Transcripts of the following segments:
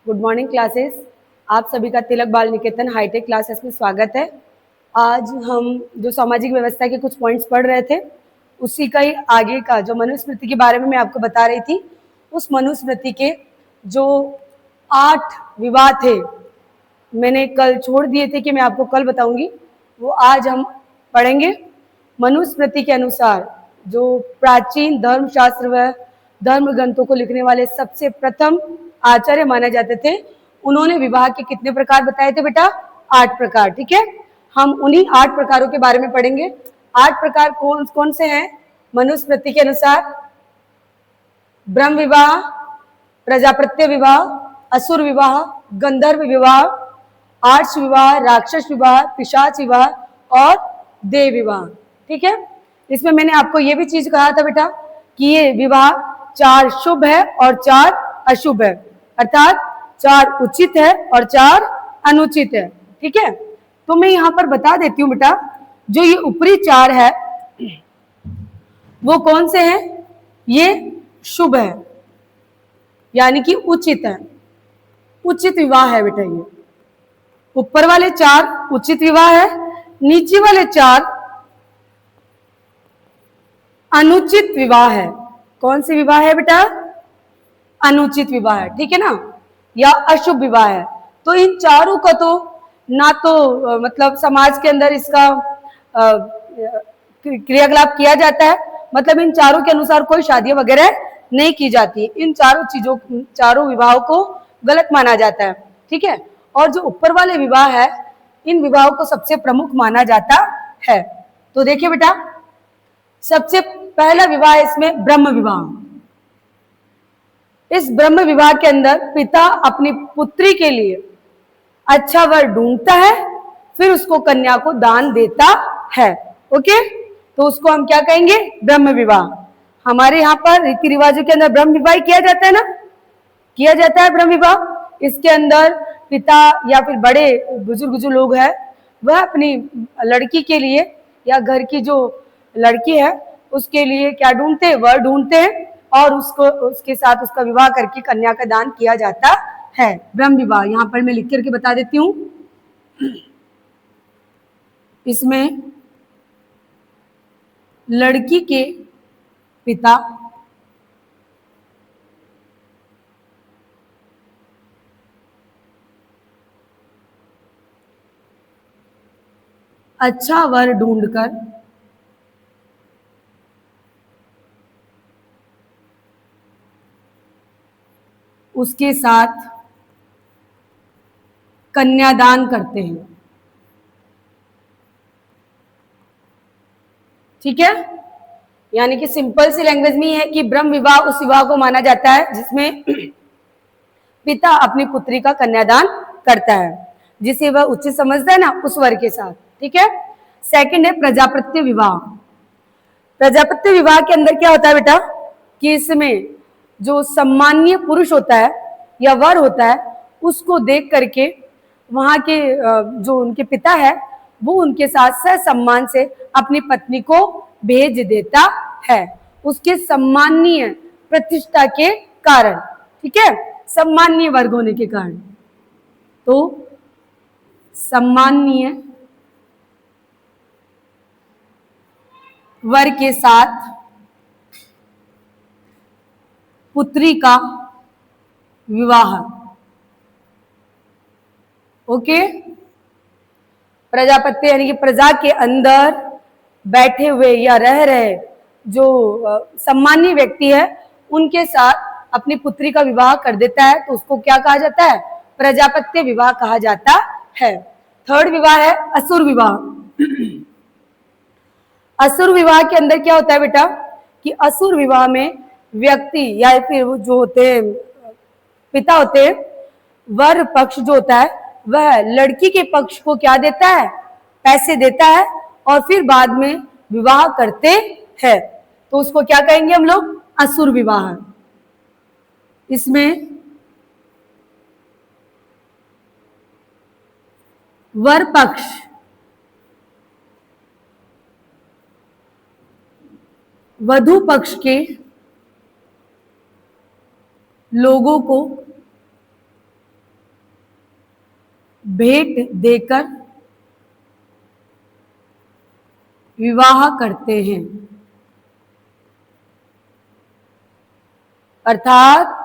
Good morning classes. आप सभी का तिलक बाल निकेतन हाईटेक क्लासेस में स्वागत है। आज हम जो सामाजिक व्यवस्था के कुछ पॉइंट्स पढ़ रहे थे, उसी का ही आगे का जो मनुस्मृति के बारे में मैं आपको बता रही थी, उस मनुस्मृति के जो 8 विवाह थे, मैंने कल छोड़ दिए थे कि मैं आपको कल बताऊंगी, वो आज हम पढ़ेंगे। मनुस्मृति के अनुसार जो प्राचीन धर्मशास्त्र व धर्म ग्रंथों को लिखने वाले सबसे प्रथम आचार्य माने जाते थे, उन्होंने विवाह के कितने प्रकार बताए थे बेटा? 8 प्रकार। ठीक है, हम उन्हीं 8 प्रकारों के बारे में पढ़ेंगे। 8 प्रकार कौन कौन से हैं मनुस्मृति के अनुसार? ब्रह्म विवाह, प्रजापत्य विवाह, असुर विवाह, गंधर्व विवाह, आर्ष विवाह, राक्षस विवाह, पिशाच विवाह और देव विवाह। ठीक है, इसमें मैंने आपको ये भी चीज कहा था बेटा कि ये विवाह 4 शुभ है और 4 अशुभ है, अर्थात 4 उचित है और 4 अनुचित है। ठीक है, तो मैं यहां पर बता देती हूं बेटा, जो ये ऊपरी 4 है वो कौन से हैं? ये शुभ है, यानी कि उचित है, उचित विवाह है बेटा। ये ऊपर वाले 4 उचित विवाह है, नीचे वाले 4 अनुचित विवाह है। कौन से विवाह है बेटा? अनुचित विवाह है, ठीक है ना, या अशुभ विवाह है। तो इन चारों का तो ना तो मतलब समाज के अंदर इसका क्रियाकलाप किया जाता है, मतलब इन चारों के अनुसार कोई शादी वगैरह नहीं की जाती। इन चारों विवाहों को गलत माना जाता है। ठीक है, और जो ऊपर वाले विवाह है, इन विवाहों को सबसे प्रमुख माना जाता है। तो देखिए बेटा, सबसे पहला विवाह इसमें ब्रह्म विवाह। इस ब्रह्म विवाह के अंदर पिता अपनी पुत्री के लिए अच्छा वर ढूंढता है, फिर उसको कन्या को दान देता है। ओके, तो उसको हम क्या कहेंगे? ब्रह्म विवाह। हमारे यहाँ पर रीति रिवाजों के अंदर ब्रह्म विवाह किया जाता है ना, किया जाता है ब्रह्म विवाह। इसके अंदर पिता या फिर बड़े बुजुर्ग जो लोग हैं, वह अपनी लड़की के लिए या घर की जो लड़की है उसके लिए क्या ढूंढते हैं? वर ढूंढते हैं, और उसके साथ उसका विवाह करके कन्या का दान किया जाता है। ब्रह्म विवाह यहाँ पर मैं लिख करके बता देती हूं। इसमें लड़की के पिता अच्छा वर ढूंढकर उसके साथ कन्यादान करते हैं। ठीक है, यानी कि सिंपल सी लैंग्वेज में है कि ब्रह्म विवाह उस विवाह को माना जाता है जिसमें पिता अपनी पुत्री का कन्यादान करता है, जिसे वह उचित समझता है ना, उस वर के साथ। ठीक है, सेकंड है प्रजापत्य विवाह। प्रजापत्य विवाह के अंदर क्या होता है बेटा कि इसमें जो सम्मानीय पुरुष होता है या वर होता है, उसको देख करके वहां के जो उनके पिता है वो उनके साथ ससम्मान से अपनी पत्नी को भेज देता है, उसके सम्मानीय प्रतिष्ठा के कारण। ठीक है, सम्मानीय वर्ग होने के कारण। तो सम्मानीय वर के साथ पुत्री का विवाह। ओके, प्रजापत्य यानी कि प्रजा के अंदर बैठे हुए या रह रहे जो सम्मानीय व्यक्ति है, उनके साथ अपनी पुत्री का विवाह कर देता है, तो उसको क्या कहा जाता है? प्रजापत्य विवाह कहा जाता है। थर्ड विवाह है असुर विवाह। असुर विवाह के अंदर क्या होता है बेटा कि असुर विवाह में व्यक्ति या फिर जो होते हैं पिता होते हैं, वर पक्ष जो होता है वह लड़की के पक्ष को क्या देता है? पैसे देता है, और फिर बाद में विवाह करते हैं। तो उसको क्या कहेंगे हम लोग? असुर विवाह। इसमें वर पक्ष वधु पक्ष के लोगों को भेंट देकर विवाह करते हैं। अर्थात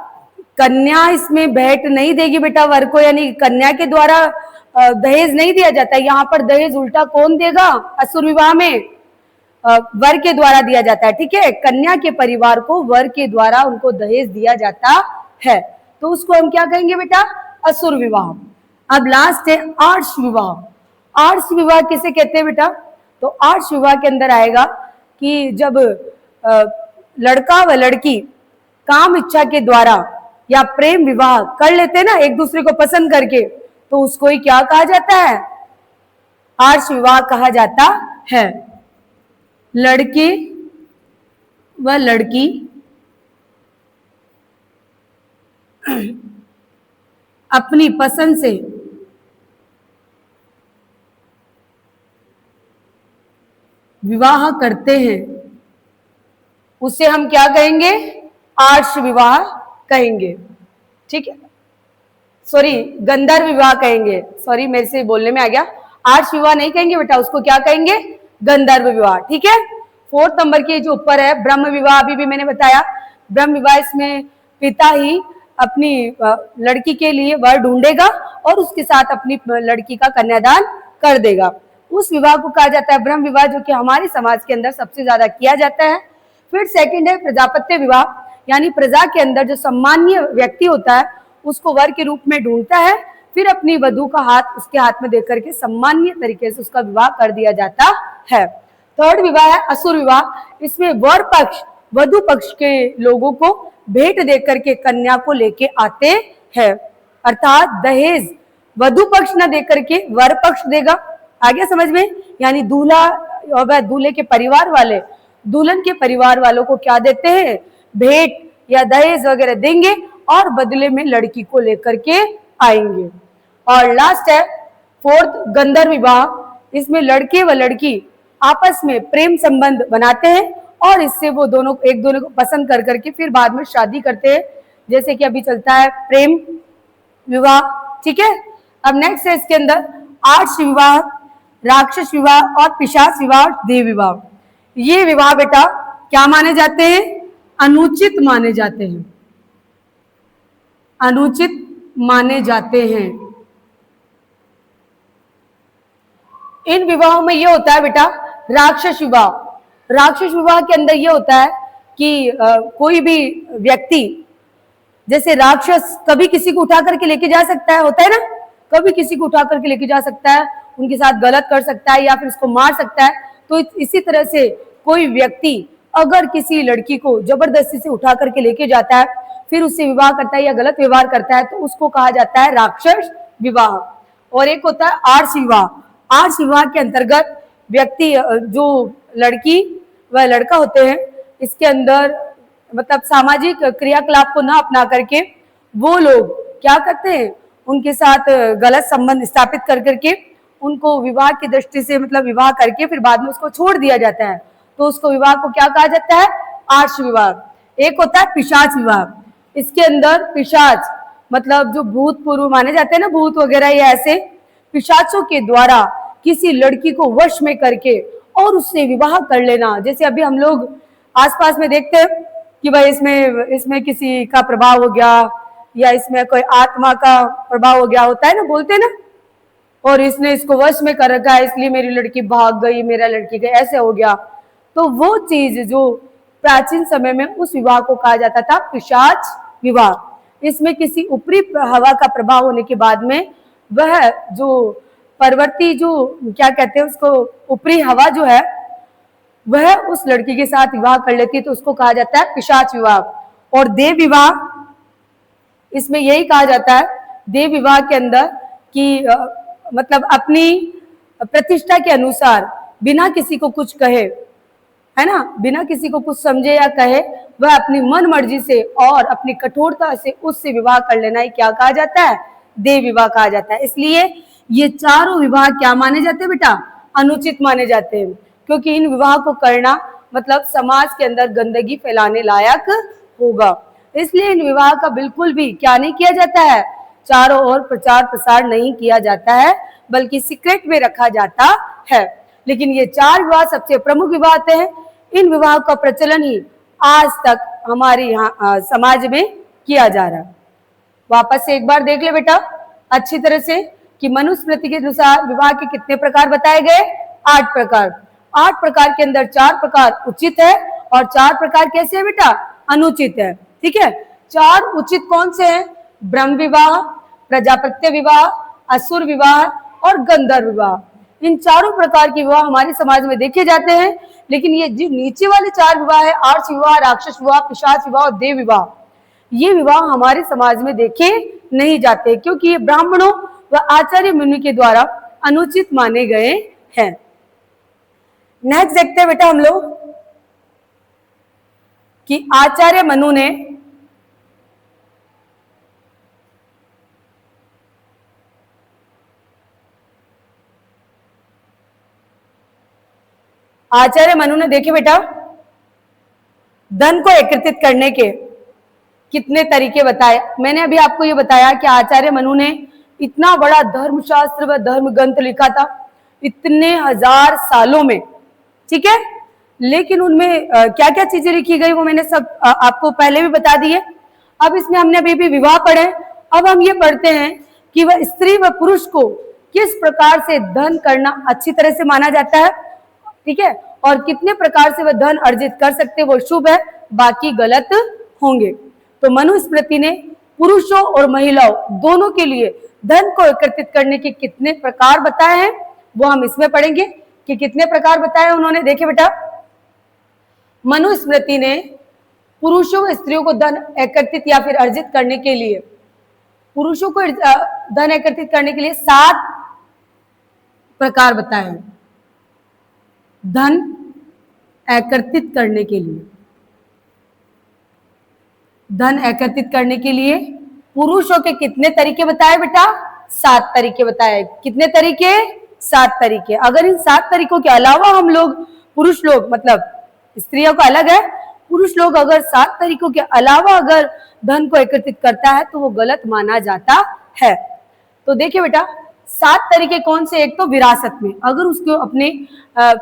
कन्या इसमें भेंट नहीं देगी बेटा वर को, यानी कन्या के द्वारा दहेज नहीं दिया जाता है। यहाँ पर दहेज उल्टा कौन देगा? असुर विवाह में वर के द्वारा दिया जाता है। ठीक है, कन्या के परिवार को वर के द्वारा उनको दहेज दिया जाता है, तो उसको हम क्या कहेंगे बेटा? असुर विवाह। अब लास्ट है आर्ष विवाह। आर्ष विवाह किसे कहते हैं बेटा? तो आर्ष विवाह के अंदर आएगा कि जब लड़का व लड़की काम इच्छा के द्वारा या प्रेम विवाह कर लेते हैं ना एक दूसरे को पसंद करके, तो उसको ही क्या कहा जाता है? आर्ष विवाह कहा जाता है। लड़के व लड़की अपनी पसंद से विवाह करते हैं, उसे हम क्या कहेंगे? आर्ष विवाह कहेंगे। ठीक है, सॉरी गंधर्व विवाह कहेंगे। सॉरी मेरे से बोलने में आ गया, आर्ष विवाह नहीं कहेंगे बेटा, उसको क्या कहेंगे? गंधर्व विवाह। ठीक है, 4 नंबर के जो ऊपर है ब्रह्म विवाह, अभी भी मैंने बताया ब्रह्म विवाह, इसमें पिता ही अपनी लड़की के लिए वर ढूंढेगा और उसके साथ अपनी लड़की का कन्यादान कर देगा। उस विवाह को कहा जाता है ब्रह्म विवाह, जो कि हमारे समाज के अंदर सबसे ज्यादा किया जाता है। फिर सेकंड है प्रजापत्य विवाह, यानी प्रजा के अंदर जो सम्मानीय व्यक्ति होता है उसको वर के रूप में ढूंढता है, फिर अपनी वधू का हाथ उसके हाथ में देकर के सम्मानीय तरीके से उसका विवाह कर दिया जाता है। थर्ड विवाह है असुर विवाह। इसमें वर पक्ष वधु पक्ष के लोगों को भेंट देकर के कन्या को लेके आते हैं, अर्थात दहेज वधु पक्ष न देकर के वर पक्ष देगा। आ गया समझ में? यानी दूल्हा और दूल्हे के परिवार वाले दुल्हन के परिवार वालों को क्या देते हैं? भेंट या दहेज वगैरह देंगे और बदले में लड़की को लेकर के आएंगे। और लास्ट है 4th गंधर्व विवाह। इसमें लड़के व लड़की आपस में प्रेम संबंध बनाते हैं और इससे वो दोनों एक दोनों को पसंद कर करके फिर बाद में शादी करते हैं, जैसे कि अभी चलता है प्रेम विवाह। ठीक है, अब नेक्स्ट है इसके अंदर आर्ष विवाह, राक्षस विवाह और पिशाच विवाह, देव विवाह। ये विवाह बेटा क्या माने जाते हैं? अनुचित माने जाते हैं, अनुचित माने जाते हैं। इन विवाहों में ये होता है बेटा राक्षस विवाह। राक्षस विवाह के अंदर ये होता है कि कोई भी व्यक्ति, जैसे राक्षस कभी किसी को उठा करके लेके जा सकता है, होता है ना, कभी किसी को उठा करके लेके जा सकता है, उनके साथ गलत कर सकता है या फिर उसको मार सकता है। तो इसी तरह से कोई व्यक्ति अगर किसी लड़की को जबरदस्ती से उठा करके लेके जाता है, फिर उससे विवाह करता है या गलत व्यवहार करता है, तो उसको कहा जाता है राक्षस विवाह। और एक होता है आर्ष विवाह। आर्ष विवाह के अंतर्गत व्यक्ति, जो लड़की व लड़का होते हैं, इसके अंदर मतलब सामाजिक क्रियाकलाप को ना अपना करके वो लोग क्या करते हैं? उनके साथ गलत संबंध स्थापित कर करके उनको विवाह की दृष्टि से मतलब विवाह करके फिर बाद में उसको छोड़ दिया जाता है, तो उसको विवाह को क्या कहा जाता है? आर्ष विवाह। एक होता है पिशाच विवाह। इसके अंदर पिशाच मतलब जो भूत पूर्व माने जाते हैं ना, भूत वगैरह, ये ऐसे पिशाचों के द्वारा किसी लड़की को वश में करके और उससे विवाह कर लेना। जैसे अभी हम लोग आसपास में देखते हैं कि भाई इसमें किसी का प्रभाव हो गया या इसमें कोई आत्मा का प्रभाव हो गया, होता है ना, बोलते हैं ना, और इसने इसको वश में कर रखा है इसलिए मेरी लड़की भाग गई, मेरा लड़की का ऐसे हो गया। तो वो चीज जो प्राचीन समय में उस विवाह को कहा जाता था पिशाच विवाह। इसमें किसी ऊपरी हवा का प्रभाव होने के बाद में वह जो परवर्ती जो क्या कहते हैं उसको, ऊपरी हवा जो है वह उस लड़की के साथ विवाह कर लेती है, तो उसको कहा जाता है पिशाच विवाह। और देव विवाह, इसमें यही कहा जाता है देव विवाह के अंदर कि मतलब अपनी प्रतिष्ठा के अनुसार बिना किसी को कुछ कहे, है ना, बिना किसी को कुछ समझे या कहे, वह अपनी मन मर्जी से और अपनी कठोरता से उससे विवाह कर लेना ही क्या कहा जाता है? देव विवाह कहा जाता है। इसलिए ये चारों विवाह क्या माने जाते हैं बेटा? अनुचित माने जाते हैं, क्योंकि इन विवाह को करना मतलब समाज के अंदर गंदगी फैलाने लायक होगा। इसलिए इन विवाह का बिल्कुल भी क्या नहीं किया जाता है? चारों ओर प्रचार प्रसार नहीं किया जाता है, बल्कि सीक्रेट में रखा जाता है। लेकिन ये 4 विवाह सबसे प्रमुख विवाह आते हैं। इन विवाह का प्रचलन ही आज तक हमारे यहाँ समाज में किया जा रहा है। वापस से एक बार देख ले बेटा अच्छी तरह से कि मनुस्मृति के अनुसार विवाह के कितने प्रकार बताए गए? 8 प्रकार। 8 प्रकार के अंदर 4 प्रकार उचित है और 4 प्रकार कैसे है बेटा? अनुचित है। ठीक है, 4 उचित कौन से हैं? ब्रह्म विवाह, प्रजापत्य विवाह, असुर विवाह और गंधर्व विवाह। इन चारों प्रकार के विवाह हमारे समाज में देखे जाते हैं। लेकिन ये जो नीचे वाले 4 विवाह है, आर्ष विवाह, राक्षस विवाह, पिशाच विवाह और देव विवाह, ये विवाह हमारे समाज में देखे नहीं जाते, क्योंकि ये ब्राह्मणों व आचार्य मुनि के द्वारा अनुचित माने गए हैं। नेक्स्ट देखते हैं बेटा हम लोग कि आचार्य मनु ने देखिए बेटा धन को एकत्रित करने के कितने तरीके बताए। मैंने अभी आपको ये बताया कि आचार्य मनु ने इतना बड़ा धर्मशास्त्र व धर्म ग्रंथ लिखा था इतने हजार सालों में, ठीक है। लेकिन उनमें क्या क्या चीजें लिखी गई वो मैंने सब आपको पहले भी बता दी है। अब इसमें हमने अभी भी विवाह पढ़े, अब हम ये पढ़ते हैं कि वह स्त्री व पुरुष को किस प्रकार से धन करना अच्छी तरह से माना जाता है, ठीक है, और कितने प्रकार से वह धन अर्जित कर सकते वो शुभ है, बाकी गलत होंगे। तो मनुस्मृति ने पुरुषों और महिलाओं दोनों के लिए धन को एकत्रित करने के कितने प्रकार बताए हैं वो हम इसमें पढ़ेंगे कि कितने प्रकार बताए उन्होंने। देखिए बेटा, मनुस्मृति ने पुरुषों व स्त्रियों को धन एकत्रित या फिर अर्जित करने के लिए, पुरुषों को धन एकत्रित करने के लिए 7 प्रकार बताए हैं। धन एकत्रित करने के लिए, धन एकत्रित करने के लिए पुरुषों के कितने तरीके बताए बेटा? 7 तरीके बताए। कितने तरीके? 7 तरीके। अगर इन 7 तरीकों के अलावा हम लोग, पुरुष लोग मतलब स्त्रियों का अलग है, पुरुष लोग अगर 7 तरीकों के अलावा अगर धन को एकत्रित करता है तो वो गलत माना जाता है। तो देखिए बेटा 7 तरीके कौन से? एक तो विरासत में, अगर उसको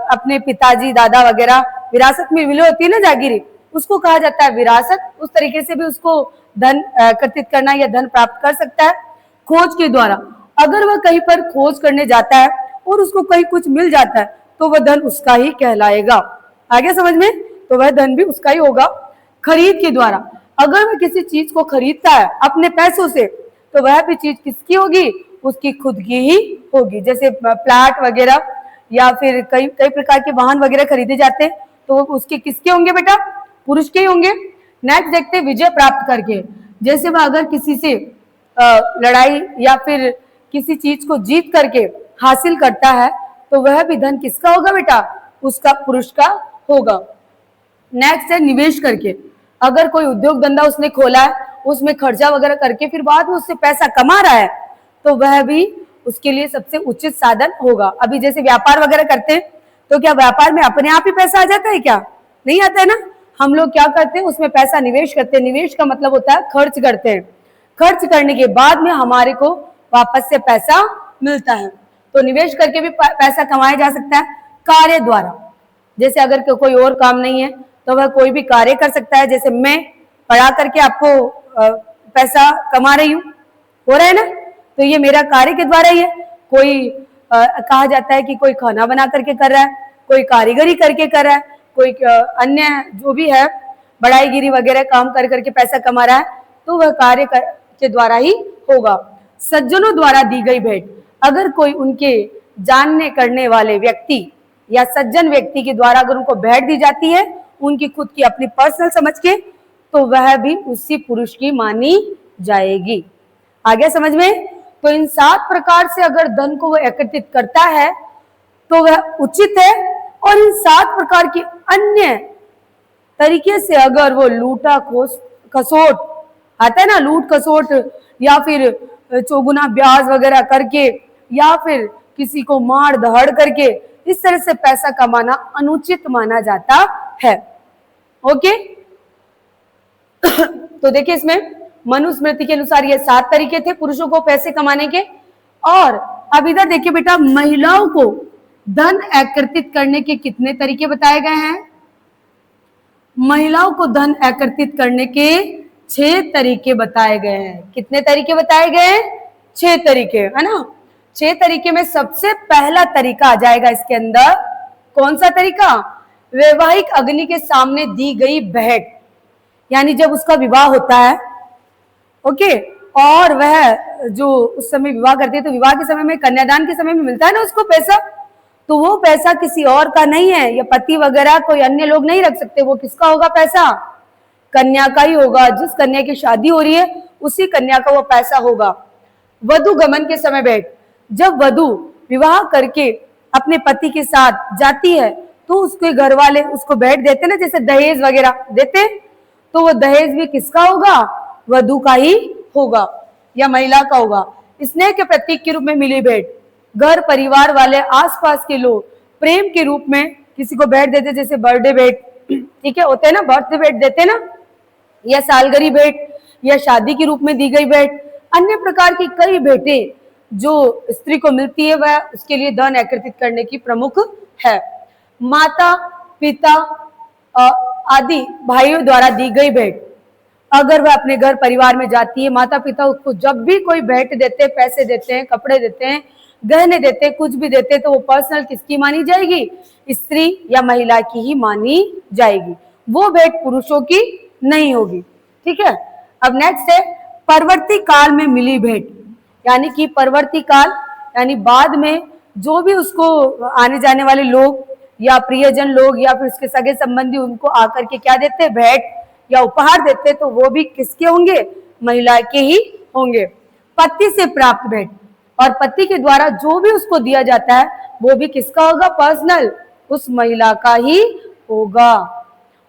अपने पिताजी दादा वगैरह विरासत में मिली होती है ना जागीरी, उसको कहा जाता है विरासत। उस तरीके से भी उसको धन एकत्रित करना या धन प्राप्त कर सकता है। खोज के द्वारा, अगर वह कहीं पर खोज करने जाता है और उसको कहीं कुछ मिल जाता है तो वह धन उसका ही कहलाएगा। आगे समझ में? तो वह धन भी उसका ही होगा। खरीद के द्वारा, अगर वह किसी चीज को खरीदता है अपने पैसों से तो वह भी चीज किसकी होगी? उसकी खुद की ही होगी। जैसे प्लाट वगैरह या फिर कई प्रकार के वाहन वगैरह खरीदे जाते हैं तो वो उसके किसके होंगे बेटा? पुरुष के ही होंगे। नेक्स्ट देखते हैं विजय प्राप्त करके, जैसे वह अगर किसी से लड़ाई या फिर किसी चीज को जीत करके हासिल करता है तो वह भी धन किसका होगा बेटा? उसका, पुरुष का होगा। नेक्स्ट है निवेश करके, अगर कोई उद्योग धंधा उसने खोला है, उसमें खर्चा वगैरह करके फिर बाद में उससे पैसा कमा रहा है तो वह भी उसके लिए सबसे उचित साधन होगा। अभी जैसे व्यापार वगैरह करते हैं तो क्या व्यापार में अपने आप ही पैसा आ जाता है? क्या नहीं आता है ना। हम लोग क्या करते हैं, उसमें पैसा निवेश करते हैं। निवेश का मतलब होता है खर्च करते हैं। खर्च करने के बाद में हमारे को वापस से पैसा मिलता है। तो निवेश करके भी पैसा कमाया जा सकता है। कार्य द्वारा, जैसे अगर कोई और काम नहीं है तो वह कोई भी कार्य कर सकता है। जैसे मैं पढ़ा करके आपको पैसा कमा रही हूँ, हो रहा है ना, तो ये मेरा कार्य के द्वारा ही है। कोई कहा जाता है कि कोई खाना बना करके कर रहा है, कोई कारीगरी करके कर रहा है, कोई अन्य जो भी है बढ़ाईगिरी वगैरह काम कर करके पैसा कमा रहा है, तो वह कार्य के द्वारा ही होगा। सज्जनों द्वारा दी गई भेंट, अगर कोई उनके जानने करने वाले व्यक्ति या सज्जन व्यक्ति के द्वारा अगर उनको भेंट दी जाती है उनकी खुद की अपनी पर्सनल समझ के, तो वह भी उसी पुरुष की मानी जाएगी। आगे समझ में? तो इन 7 प्रकार से अगर धन को वह एकत्रित करता है तो वह उचित है, और इन 7 प्रकार के अन्य तरीके से अगर वो लूटा खसोट आता है ना, लूट खसोट या फिर चौगुना ब्याज वगैरह करके या फिर किसी को मार दहाड़ करके इस तरह से पैसा कमाना अनुचित माना जाता है। ओके तो देखिए इसमें मनुस्मृति के अनुसार ये 7 तरीके थे पुरुषों को पैसे कमाने के। और अब इधर देखिए बेटा, महिलाओं को धन एकत्रित करने के कितने तरीके बताए गए हैं? महिलाओं को धन एकत्रित करने के 6 तरीके बताए गए हैं। कितने तरीके बताए गए हैं? 6 तरीके, है ना। 6 तरीके में सबसे पहला तरीका आ जाएगा इसके अंदर। कौन सा तरीका? वैवाहिक अग्नि के सामने दी गई भेंट, यानी जब उसका विवाह होता है, ओके, और वह जो उस समय विवाह करते हैं, तो विवाह के समय में, कन्यादान के समय में मिलता है ना उसको पैसा, तो वो पैसा किसी और का नहीं है, या पति वगैरह कोई अन्य लोग नहीं रख सकते। वो किसका होगा पैसा? कन्या का ही होगा। जिस कन्या की शादी हो रही है उसी कन्या का वो पैसा होगा। वधु गमन के समय भेंट, जब वधु विवाह करके अपने पति के साथ जाती है तो उसके घर वाले उसको भेंट देते ना, जैसे दहेज वगैरह देते, तो वो दहेज भी किसका होगा? वधु का ही होगा या महिला का होगा। स्नेह के प्रतीक के रूप में मिली भेंट, घर परिवार वाले आसपास के लोग प्रेम के रूप में किसी को भेंट देते, जैसे बर्थडे भेंट, ठीक है, होते हैं ना, बर्थडे भेंट देते ना, या सालगिरह भेंट, या शादी के रूप में दी गई भेंट। अन्य प्रकार की कई भेंटें जो स्त्री को मिलती है वह उसके लिए धन एकत्रित करने की प्रमुख है। माता पिता आदि भाइयों द्वारा दी गई भेंट, अगर वह अपने घर परिवार में जाती है, माता पिता उसको जब भी कोई भेंट देते हैं, पैसे देते हैं, कपड़े देते हैं, गहने देते हैं, कुछ भी देते हैं, तो वो पर्सनल किसकी मानी जाएगी? स्त्री या महिला की ही मानी जाएगी। वो भेंट पुरुषों की नहीं होगी। ठीक है। अब नेक्स्ट है परवर्ती काल में मिली भेंट, यानी कि परवर्ती काल यानी बाद में जो भी उसको आने जाने वाले लोग या प्रियजन लोग या फिर उसके सगे संबंधी उनको आकर के क्या देते हैं? भेंट या उपहार देते, तो वो भी किसके होंगे? महिला के ही होंगे। पति से प्राप्त भेंट, और पति के द्वारा जो भी उसको दिया जाता है वो भी किसका होगा? पर्सनल, उस महिला का ही होगा।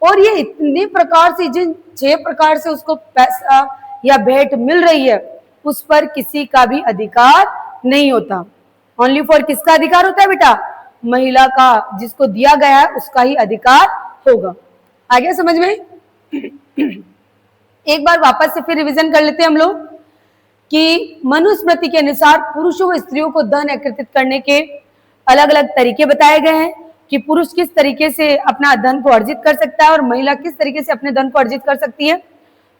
और ये इतने प्रकार से, जिन 6 प्रकार से उसको पैसा या भेंट मिल रही है, उस पर किसी का भी अधिकार नहीं होता। ओनली फॉर किसका अधिकार होता है बेटा? महिला का, जिसको दिया गया है उसका ही अधिकार होगा। आ गया समझ में? एक बार वापस से फिर रिवीजन कर लेते हैं हम लोग कि मनुस्मृति के अनुसार पुरुषों व स्त्रियों को धन एकत्रित करने के अलग अलग तरीके बताए गए हैं कि पुरुष किस तरीके से अपना धन को अर्जित कर सकता है और महिला किस तरीके से अपने धन को अर्जित कर सकती है।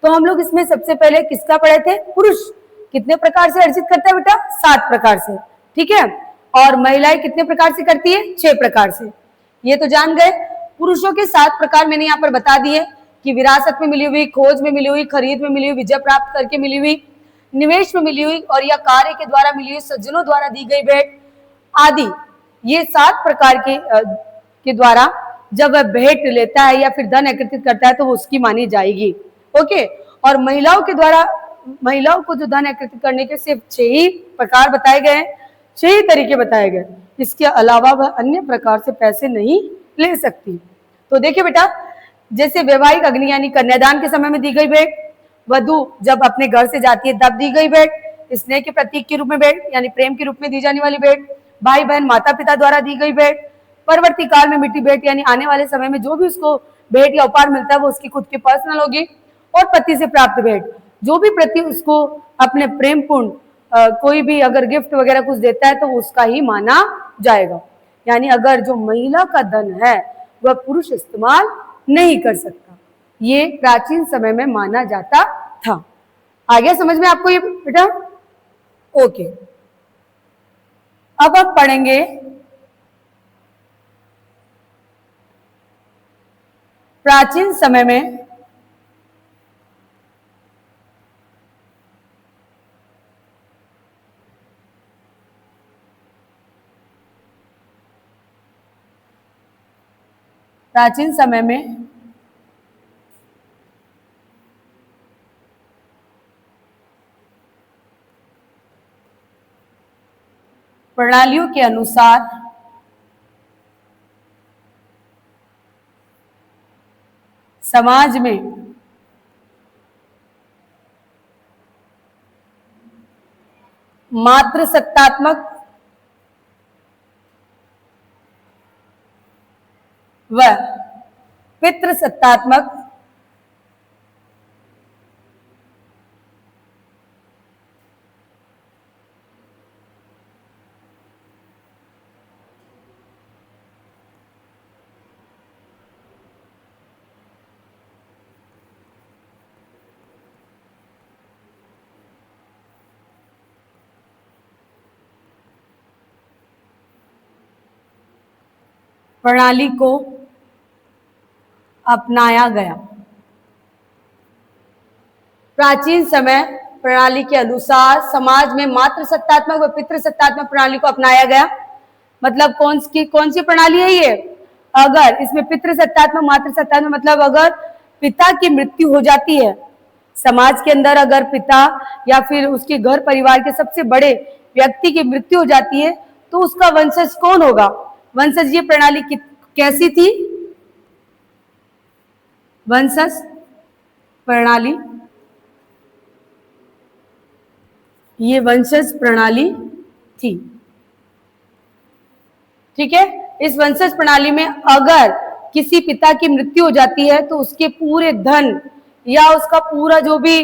तो हम लोग इसमें सबसे पहले किसका पढ़े थे? पुरुष कितने प्रकार से अर्जित करता है बेटा? 7 प्रकार से। ठीक है। और महिलाएं कितने प्रकार से करती है? 6 प्रकार से। ये तो जान गए। पुरुषों के 7 प्रकार मैंने यहाँ पर बता दिए कि विरासत में मिली हुई, खोज में मिली हुई, खरीद में मिली हुई, विजय प्राप्त करके मिली हुई, निवेश में मिली हुई और या कार्य के द्वारा मिली हुई, सज्जनों द्वारा दी गई भेंट आदि। ये 7 प्रकार के द्वारा जब वह भेंट लेता है या फिर धन एकत्रित करता है तो वो उसकी मानी जाएगी। ओके। और महिलाओं के द्वारा, महिलाओं को जो धन एकत्रित करने के सिर्फ 6 ही प्रकार बताए गए, 6 ही तरीके बताए गए। इसके अलावा वह अन्य प्रकार से पैसे नहीं ले सकती। तो देखिए बेटा, जैसे वैवाहिक अग्नि यानी कन्यादान के समय में दी गई भेंट, वधु जब अपने घर से जाती है तब दी गई भेंट, स्नेह के प्रतीक के रूप में भेंट यानी प्रेम के रूप में दी जाने वाली भेंट, भाई बहन माता पिता द्वारा दी गई भेंट, परवर्ती काल में मिट्टी भेंट यानी आने वाले समय में जो भी उसको भेंट या उपहार मिलता है वो उसकी खुद की पर्सनल होगी, और पति से प्राप्त भेंट, जो भी प्रति उसको अपने प्रेम पूर्ण कोई भी अगर गिफ्ट वगैरह कुछ देता है तो उसका ही माना जाएगा। यानी अगर जो महिला का धन है वह पुरुष इस्तेमाल नहीं कर सकता, ये प्राचीन समय में माना जाता था। आ गया समझ में आपको ये बेटा? ओके। अब हम पढ़ेंगे प्राचीन समय में प्रणालियों के अनुसार समाज में मातृसत्तात्मक व पितृसत्तात्मक प्रणाली को अपनाया गया। प्राचीन समय प्रणाली के अनुसार समाज में मातृ सत्तात्मक व पितृ सत्तात्मक प्रणाली को अपनाया गया। मतलब कौन सी प्रणाली है ये? अगर इसमें पितृ सत्तात्मक मातृ सत्तात्मक मतलब अगर पिता की मृत्यु हो जाती है समाज के अंदर, अगर पिता या फिर उसके घर परिवार के सबसे बड़े व्यक्ति की मृत्यु हो जाती है तो उसका वंशज कौन होगा? वंशज ये प्रणाली कैसी थी? वंशज प्रणाली, ये वंशज प्रणाली थी। ठीक है, इस वंशज प्रणाली में अगर किसी पिता की मृत्यु हो जाती है तो उसके पूरे धन या उसका पूरा जो भी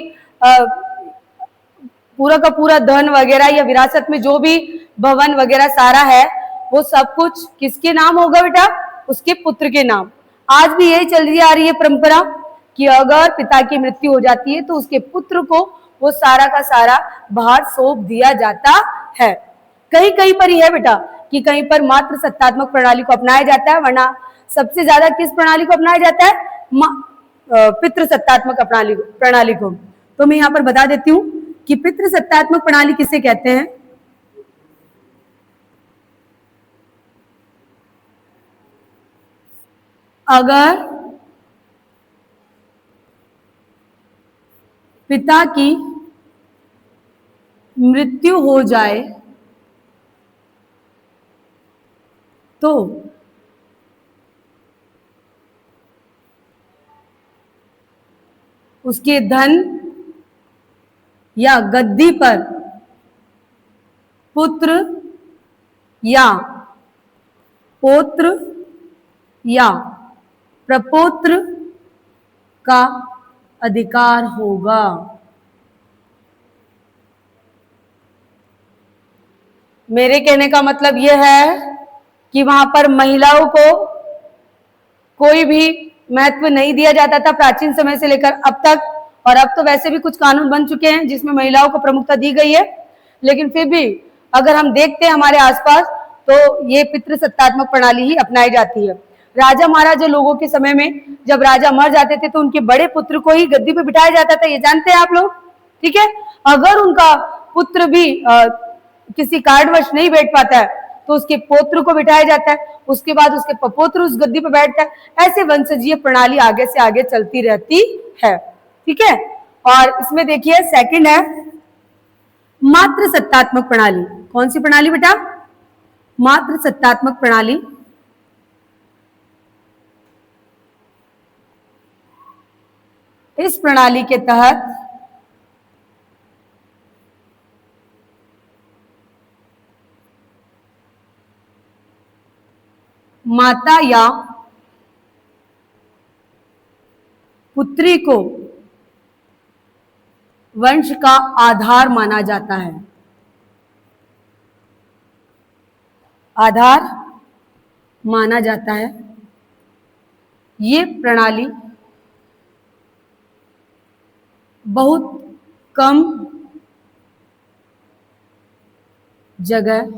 पूरा का पूरा धन वगैरह या विरासत में जो भी भवन वगैरह सारा है वो सब कुछ किसके नाम होगा बेटा? उसके पुत्र के नाम। आज भी यही चल रही आ रही है परंपरा कि अगर पिता की मृत्यु हो जाती है तो उसके पुत्र को वो सारा का सारा भार सौंप दिया जाता है। कहीं कहीं पर ही है बेटा कि कहीं पर मातृ सत्तात्मक प्रणाली को अपनाया जाता है, वरना सबसे ज्यादा किस प्रणाली को अपनाया जाता है? पितृ सत्तात्मक प्रणाली को। तो मैं यहाँ पर बता देती हूँ कि पितृ सत्तात्मक प्रणाली किसे कहते हैं। अगर पिता की मृत्यु हो जाए तो उसके धन या गद्दी पर पुत्र या पौत्र या प्रपौत्र का अधिकार होगा। मेरे कहने का मतलब यह है कि वहां पर महिलाओं को कोई भी महत्व नहीं दिया जाता था प्राचीन समय से लेकर अब तक, और अब तो वैसे भी कुछ कानून बन चुके हैं जिसमें महिलाओं को प्रमुखता दी गई है, लेकिन फिर भी अगर हम देखते हैं हमारे आसपास तो ये पितृ सत्तात्मक प्रणाली ही अपनाई जाती है। राजा महाराजा लोगों के समय में जब राजा मर जाते थे तो उनके बड़े पुत्र को ही गद्दी पे बिठाया जाता था, ये जानते हैं आप लोग? ठीक है, अगर उनका पुत्र भी किसी कारणवश नहीं बैठ पाता है तो उसके पौत्र को बिठाया जाता है, उसके बाद उसके पपौत्र उस गद्दी पर बैठता है। ऐसे वंशजीय प्रणाली आगे से आगे चलती रहती है। ठीक है, और इसमें देखिए सेकंड है मातृ सत्तात्मक प्रणाली। कौन सी प्रणाली बेटा? मातृ सत्तात्मक प्रणाली। इस प्रणाली के तहत माता या पुत्री को वंश का आधार माना जाता है। आधार माना जाता है। ये प्रणाली बहुत कम जगह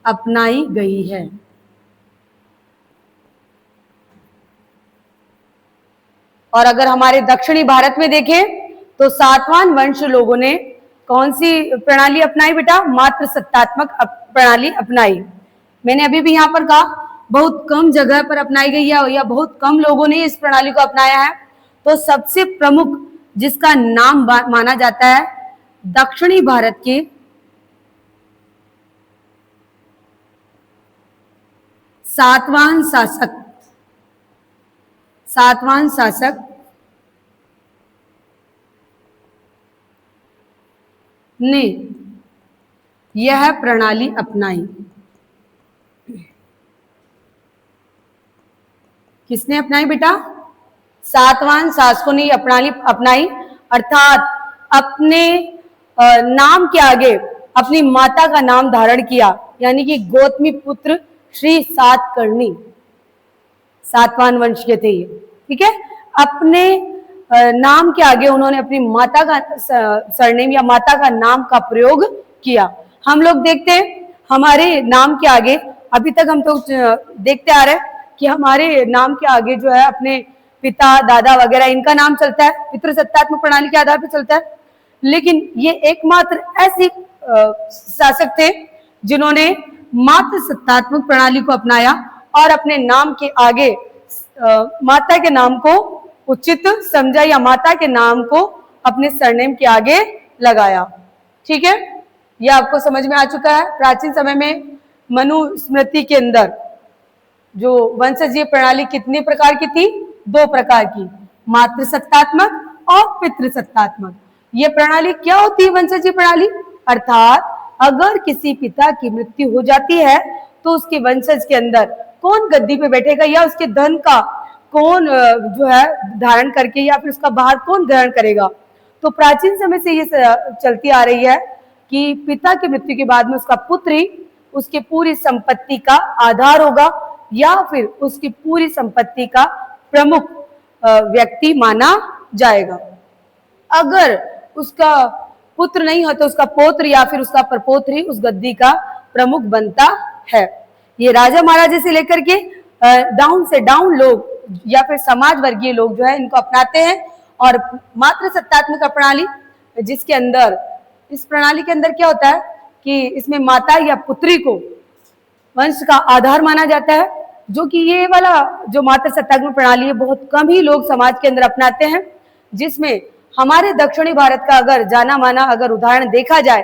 अपनाई गई है। और अगर हमारे दक्षिणी भारत में देखें तो सातवाहन वंश लोगों ने कौन सी प्रणाली अपनाई बेटा? मातृ सत्तात्मक प्रणाली अपनाई। मैंने अभी भी यहाँ पर कहा बहुत कम जगह पर अपनाई गई है या बहुत कम लोगों ने इस प्रणाली को अपनाया है। तो सबसे प्रमुख जिसका नाम माना जाता है दक्षिणी भारत के सातवाहन शासक ने यह प्रणाली अपनाई। किसने अपनाई बेटा? सातवाहन शासकों ने यह प्रणाली अपनाई, अर्थात अपने नाम के आगे अपनी माता का नाम धारण किया, यानी कि गौतमी पुत्र श्री सातकर्णी सातवाहन वंश के थे ये। ठीक है, अपने नाम के आगे उन्होंने अपनी माता का सरनेम या माता का नाम का प्रयोग किया। हम लोग देखते हैं हमारे नाम के आगे अभी तक हम तो देखते आ रहे हैं कि हमारे नाम के आगे जो है अपने पिता दादा वगैरह इनका नाम चलता है, पितृसत्तात्मक प्रणाली के आधार पर चलता है। लेकिन ये एकमात्र ऐसी शासक थे जिन्होंने मातृसत्तात्मक प्रणाली को अपनाया और अपने नाम के आगे माता के नाम को उचित समझा या माता के नाम को अपने सरनेम के आगे लगाया। ठीक है, यह आपको समझ में आ चुका है। प्राचीन समय में मनुस्मृति के अंदर जो वंशजीय प्रणाली कितने प्रकार की थी? 2 प्रकार की, मातृसत्तात्मक और पितृसत्तात्मक। ये प्रणाली क्या होती है? वंशजीय प्रणाली अर्थात अगर किसी पिता की मृत्यु हो जाती है तो उसके वंशज के अंदर कौन गद्दी पे बैठेगा या उसके धन का कौन जो है धारण करके या फिर उसका भार कौन ग्रहण करेगा। तो प्राचीन समय से ये चलती आ रही है कि पिता की मृत्यु के बाद में उसका पुत्र ही उसकी पूरी संपत्ति का आधार होगा या फिर उसकी पूरी संपत्ति का प्रमुख व्यक्ति माना जाएगा। अगर उसका पुत्र नहीं हो तो उसका पौत्र या फिर उसका प्रपौत्र ही उस गद्दी का प्रमुख बनता है। ये राजा महाराजा से लेकर के डाउन से डाउन लोग या फिर समाज वर्गीय लोग जो है इनको अपनाते हैं। और मातृसत्तात्मक प्रणाली जिसके अंदर इस प्रणाली के अंदर क्या होता है कि इसमें माता या पुत्री को वंश का आधार माना जाता है, जो कि ये वाला जो मातृसत्तात्मक प्रणाली है बहुत कम ही लोग समाज के अंदर अपनाते हैं। जिसमें हमारे दक्षिणी भारत का अगर जाना माना अगर उदाहरण देखा जाए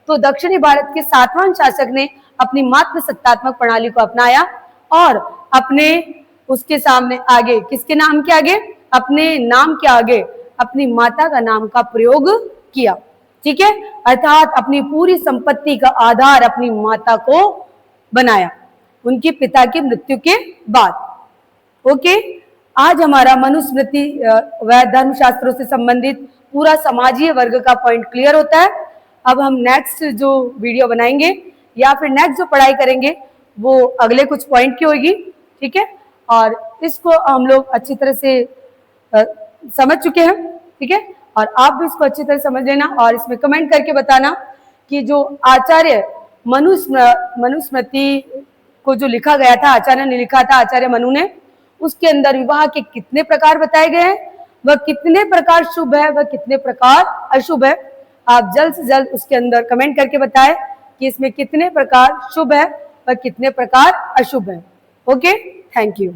तो दक्षिणी भारत के सातवां शासक ने अपनी मातृसत्तात्मक प्रणाली को अपनाया और अपने उसके सामने आगे किसके नाम के आगे? अपने नाम के आगे अपनी माता का नाम का प्रयोग किया। ठीक है, अर्थात अपनी पूरी संपत्ति का आधार अपनी माता को बनाया उनके पिता की मृत्यु के बाद। ओके, आज हमारा मनुस्मृति व धर्मशास्त्रों से संबंधित पूरा समाजीय वर्ग का पॉइंट क्लियर होता है। अब हम नेक्स्ट जो वीडियो बनाएंगे या फिर नेक्स्ट जो पढ़ाई करेंगे वो अगले कुछ पॉइंट की होगी। ठीक है, और इसको हम लोग अच्छी तरह से समझ चुके हैं। ठीक है, और आप भी इसको अच्छी तरह समझ लेना और इसमें कमेंट करके बताना कि जो आचार्य मनुस्मृति को जो लिखा गया था, आचार्य ने लिखा था, आचार्य मनु ने, उसके अंदर विवाह के कितने प्रकार बताए गए हैं, वह कितने प्रकार शुभ है, वह कितने प्रकार अशुभ है। आप जल्द से जल्द उसके अंदर कमेंट करके बताएं कि इसमें कितने प्रकार शुभ है व कितने प्रकार अशुभ है। Okay, thank you.